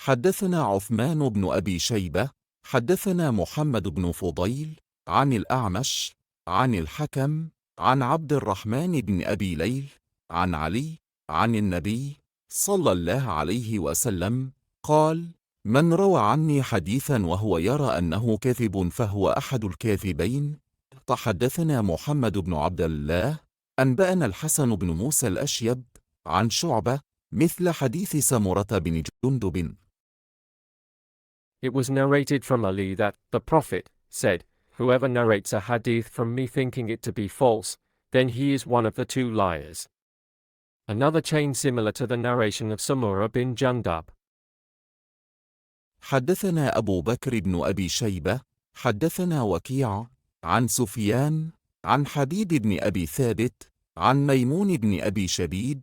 حدثنا عثمان بن أبي شيبة حدثنا محمد بن فضيل عن الأعمش عن الحكم عن عبد الرحمن بن أبي ليل عن علي عن النبي صلى الله عليه وسلم قال: من روى عني حديثا وهو يرى أنه كاذب فهو أحد الكاذبين. فحدثنا محمد بن عبد الله أنبأنا الحسن بن موسى الأشيب عن شعبة مثل حديث سمرة بن جندب. It was narrated from Ali that the Prophet said, "Whoever narrates a hadith from me thinking it to be false, then he is one of the two liars." Another chain similar to the narration of Samura bin Jundub. حدثنا أبو بكر بن أبي شيبة حدثنا وكيع عن سفيان عن حبيب بن أبي ثابت عن ميمون بن أبي شبيب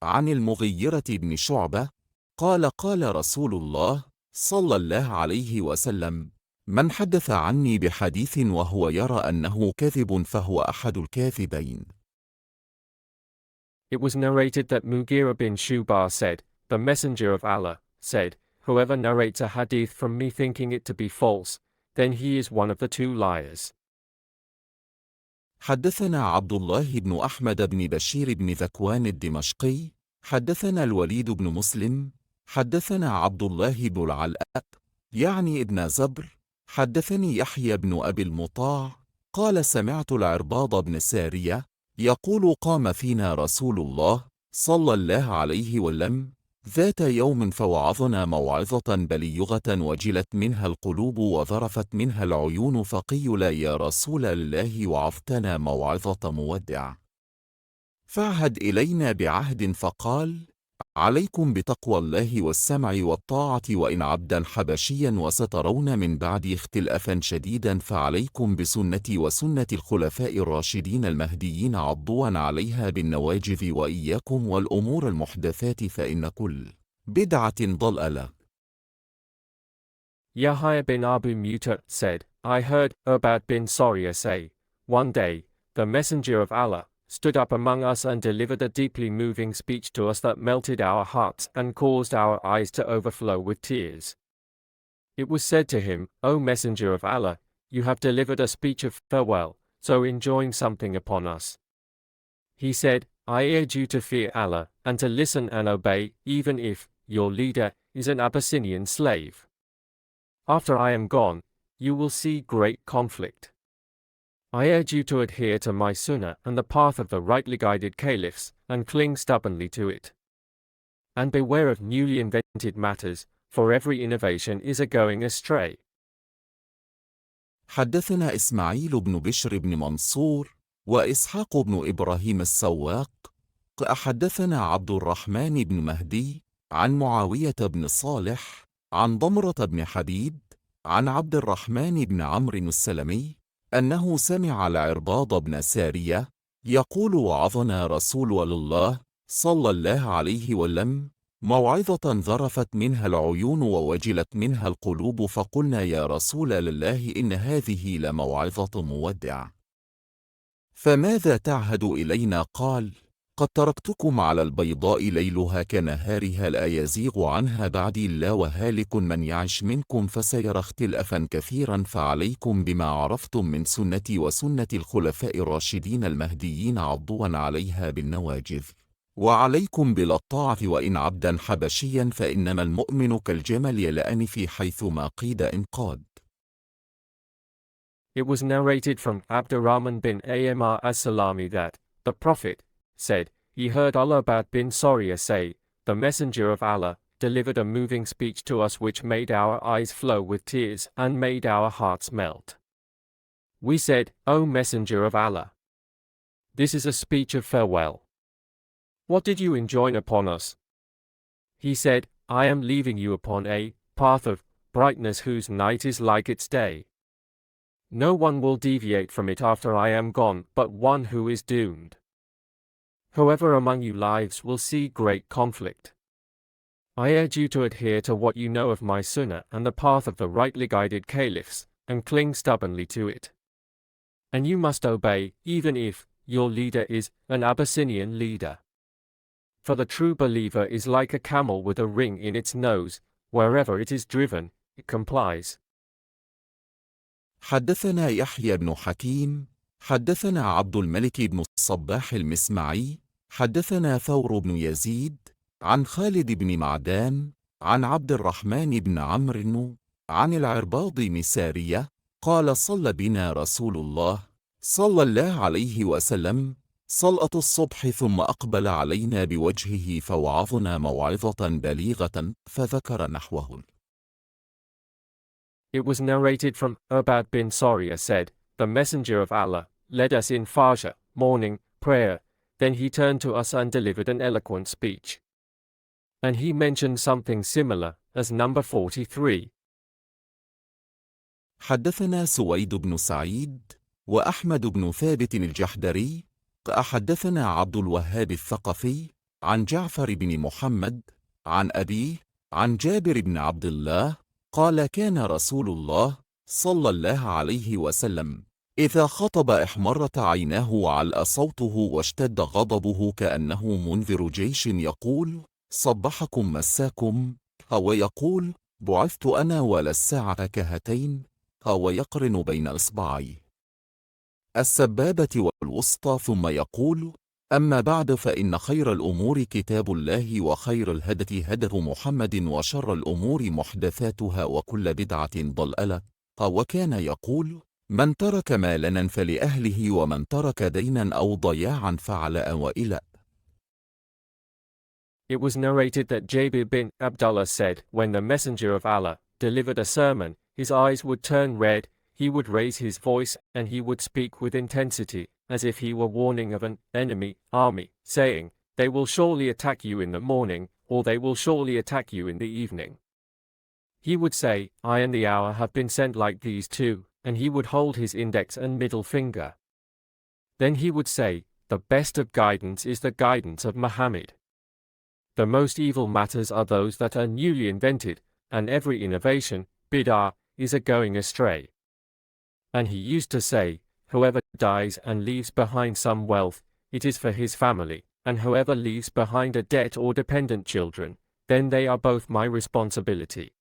عن المغيرة بن شعبة قال: قال رسول الله صلى الله عليه وسلم: من حدث عني بحديث وهو يرى أنه كاذب فهو أحد الكاذبين. It was narrated that Mughira bin Shu'bah said, "The Messenger of Allah said, whoever narrates a hadith from me thinking it to be false, then he is one of the two liars." حدثنا عبد الله بن أحمد بن بشير بن ذكوان الدمشقي حدثنا الوليد بن مسلم حدثنا عبد الله بن العلاء يعني ابن زبر حدثني يحيى بن أبي المطاع قال: سمعت العرباض بن سارية يقول: قام فينا رسول الله صلى الله عليه وسلم ذات يوم فوعظنا موعظة بليغة وجلت منها القلوب وذرفت منها العيون، فقيل: يا رسول الله وعظتنا موعظة مودع، فاعهد إلينا بعهد. فقال: عليكم بتقوى الله والسمع والطاعة، وإن عبدا حبشيا وسترون من بعدي اختلافا شديدا، فعليكم بسنتي وسنة الخلفاء الراشدين المهديين عضوا عليها بالنواجذ، وإياكم والأمور المحدثات فإن كل بدعة ضلالة. Yahya bin Abu Muta said, I heard Urbad bin Sariya say, one day, the Messenger of Allah stood up among us and delivered a deeply moving speech to us that melted our hearts and caused our eyes to overflow with tears. It was said to him, O Messenger of Allah, you have delivered a speech of farewell, so enjoin something upon us. He said, I urge you to fear Allah, and to listen and obey, even if your leader is an Abyssinian slave. After I am gone, you will see great conflict. I urge you to adhere to my sunnah and the path of the rightly guided caliphs, and cling stubbornly to it. And beware of newly invented matters, for every innovation is a going astray. حدثنا إسماعيل بن بشر بن منصور وإسحاق بن إبراهيم السواق حدثنا عبد الرحمن بن مهدي عن معاوية بن صالح عن ضمرة بن حبيب عن عبد الرحمن بن عمرو السلمي أنه سمع العرباض بن سارية يقول: وعظنا رسول الله صلى الله عليه وسلم موعظة ذرفت منها العيون ووجلت منها القلوب، فقلنا: يا رسول الله إن هذه لموعظة مودع، فماذا تعهد إلينا؟ قال: قد تركتكم على البيضاء ليلها كنهارها لا يزيغ عنها بعدي إلا وهالك، من يعش منكم فسيرى اختلافا كثيرا، فعليكم بما عرفتم من سنتي وسنة الخلفاء الراشدين المهديين عضوا عليها بالنواجذ، وعليكم بالطاعة، وإن عبدا حبشيا فإنما المؤمن كالجمل يلأن في حيثما قيد انقاد. It was narrated from Abdurrahman bin Amr as-Salami that the Prophet said, he heard Al-Urbad bin Sariya say, the Messenger of Allah delivered a moving speech to us which made our eyes flow with tears and made our hearts melt. We said, O Messenger of Allah, this is a speech of farewell. What did you enjoin upon us? He said, I am leaving you upon a path of brightness whose night is like its day. No one will deviate from it after I am gone but one who is doomed. Whoever among you lives will see great conflict. I urge you to adhere to what you know of my sunnah and the path of the rightly guided caliphs, and cling stubbornly to it. And you must obey, even if your leader is an Abyssinian leader. For the true believer is like a camel with a ring in its nose, Wherever it is driven, it complies. حدثنا يحيى بن حكيم، حدثنا عبد الملك بن الصباح المسمعي، حدثنا ثور بن يزيد، عن خالد بن معدان، عن عبد الرحمن بن عمرو، عن العرباض بن سارية، قال صلى بنا رسول الله صلى الله عليه وسلم صلاة الصبح ثم أقبل علينا بوجهه فوعظنا موعظة بليغة فذكر نحوه. It was narrated from Ubad bin Sariya said, the Messenger of Allah led us in Fajr, morning, prayer, then he turned to us and delivered an eloquent speech. And he mentioned something similar, as number 43. حدثنا سويد بن سعيد وأحمد بن ثابت الجحدري حدثنا عبد الوهاب الثقفي عن جعفر بن محمد عن أبيه عن جابر بن عبد الله قال كان رسول الله صلى الله عليه وسلم إذا خطب احمرت عيناه وعلأ صوته واشتد غضبه كأنه منذر جيش يقول صبحكم مساكم، أو يقول بعثت أنا ولا الساعة كهاتين، أو يقرن بين إصبعي السبابة والوسطى ثم يقول أما بعد فإن خير الأمور كتاب الله وخير الهدى هدى محمد وشر الأمور محدثاتها وكل بدعة ضلالة، وكان يقول من ترك مالا فلأهله ومن ترك دينا أو ضياعا فعلى أوائل. It was narrated that Jabir bin Abdullah said, when the Messenger of Allah delivered a sermon, his eyes would turn red, he would raise his voice, and he would speak with intensity, as if he were warning of an enemy army, saying, they will surely attack you in the morning, or they will surely attack you in the evening. He would say, I and the hour have been sent like these two, and he would hold his index and middle finger. Then he would say, the best of guidance is the guidance of Muhammad. The most evil matters are those that are newly invented, and every innovation, bid'ah, is a going astray. And he used to say, whoever dies and leaves behind some wealth, it is for his family, and whoever leaves behind a debt or dependent children, then they are both my responsibility.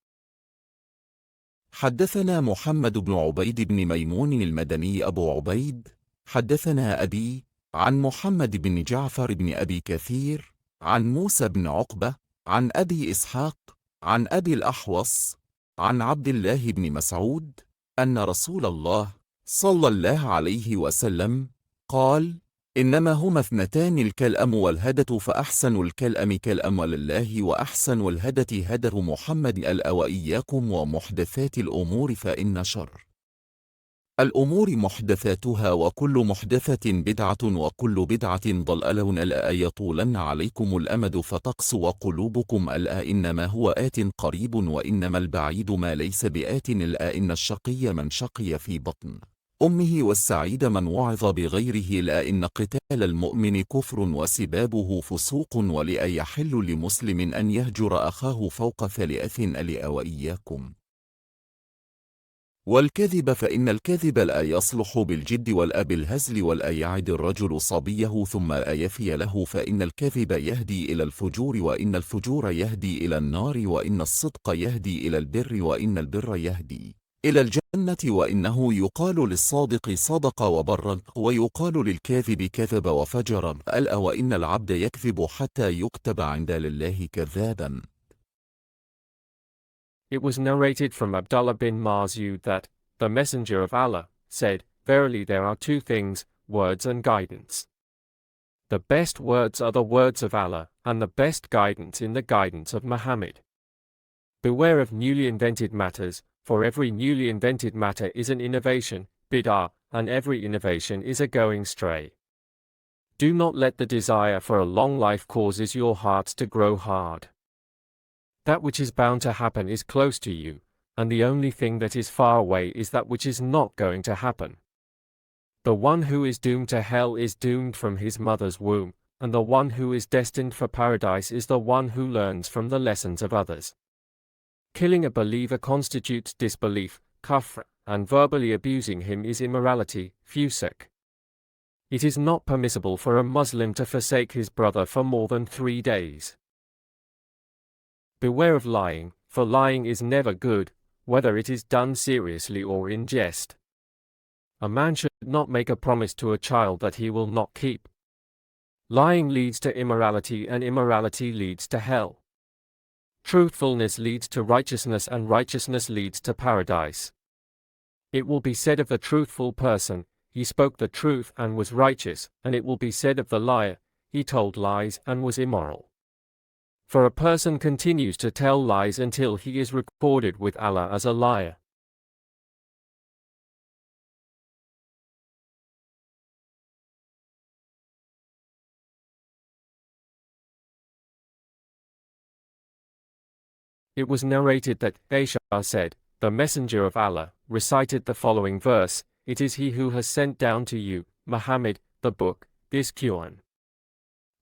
حدثنا محمد بن عبيد بن ميمون المدني أبو عبيد، حدثنا أبي عن محمد بن جعفر بن أبي كثير عن موسى بن عقبة عن أبي إسحاق عن أبي الأحوص عن عبد الله بن مسعود أن رسول الله صلى الله عليه وسلم قال إنما هما اثنتان الكلأم والهدة فأحسن الكلأم كلأم لله وأحسن الهدة هدى محمد وإياكم ومحدثات الأمور فإن شر الأمور محدثاتها وكل محدثة بدعة وكل بدعة ضلالة ألا يطولن عليكم الأمد فتقسو قلوبكم ألا إنما هو آت قريب وإنما البعيد ما ليس بآت ألا إن الشقي من شقي في بطن أمه والسعيد من وعظ بغيره لا إن قتال المؤمن كفر وسبابه فسوق ولا يحل لمسلم أن يهجر أخاه فوق ثلاث ألا وإياكم والكذب فإن الكذب لا يصلح بالجد ولا بالهزل ولا يعد الرجل صبيه ثم لا يفي له فإن الكذب يهدي إلى الفجور وإن الفجور يهدي إلى النار وإن الصدق يهدي إلى البر وإن البر يهدي إلى الجنة وإنه يقال للصادق صدق وبر ويقال للكاذب كذب وفجر ألا وإن العبد يكذب حتى يكتب عند لله كذابا. It was narrated from Abdullah bin Mas'ud that, the Messenger of Allah said, verily there are two things, words and guidance. The best words are the words of Allah, and the best guidance in the guidance of Muhammad. Beware of newly invented matters, for every newly invented matter is an innovation, bid'ah, and every innovation is a going stray. Do not let the desire for a long life causes your hearts to grow hard. That which is bound to happen is close to you, and the only thing that is far away is that which is not going to happen. The one who is doomed to hell is doomed from his mother's womb, and the one who is destined for paradise is the one who learns from the lessons of others. Killing a believer constitutes disbelief, kufr, and verbally abusing him is immorality, fusuk. It is not permissible for a Muslim to forsake his brother for more than 3 days. Beware of lying, for lying is never good, whether it is done seriously or in jest. A man should not make a promise to a child that he will not keep. Lying leads to immorality, and immorality leads to hell. Truthfulness leads to righteousness, and righteousness leads to paradise. It will be said of the truthful person, he spoke the truth and was righteous, and it will be said of the liar, he told lies and was immoral. For a person continues to tell lies until he is recorded with Allah as a liar. It was narrated that Aisha said, "The Messenger of Allah recited the following verse, 'It is He who has sent down to you, Muhammad, the book, this Quran.'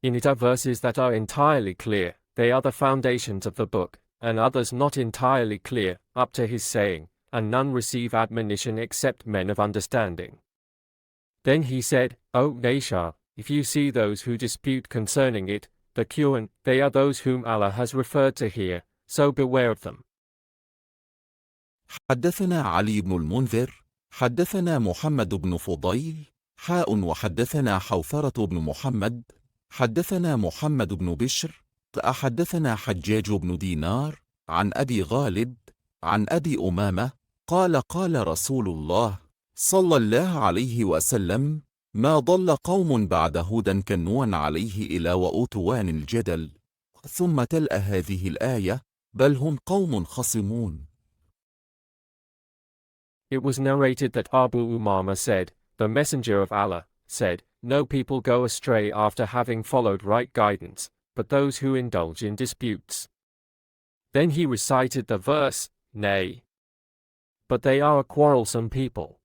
In it are verses that are entirely clear, they are the foundations of the book, and others not entirely clear, up to his saying, and none receive admonition except men of understanding." Then he said, "O Aisha, if you see those who dispute concerning it, the Quran, they are those whom Allah has referred to here, so beware of them." حدثنا علي بن المنذر حدثنا محمد بن فضيل وحدثنا حوثرة بن محمد حدثنا محمد بن بشر حدثنا حجاج بن دينار عن أبي غالب عن أبي أمامة قال قال رسول الله صلى الله عليه وسلم: ما ضل قوم بعد هدى كنوا عليه إلى وأوتوان الجدل. ثم تلأ هذه الآية: بل هم قوم خصمون. It was narrated that Abu Umama said, "The Messenger of Allah said, no people go astray after having followed right guidance, but those who indulge in disputes." Then he recited the verse, "Nay, but they are a quarrelsome people."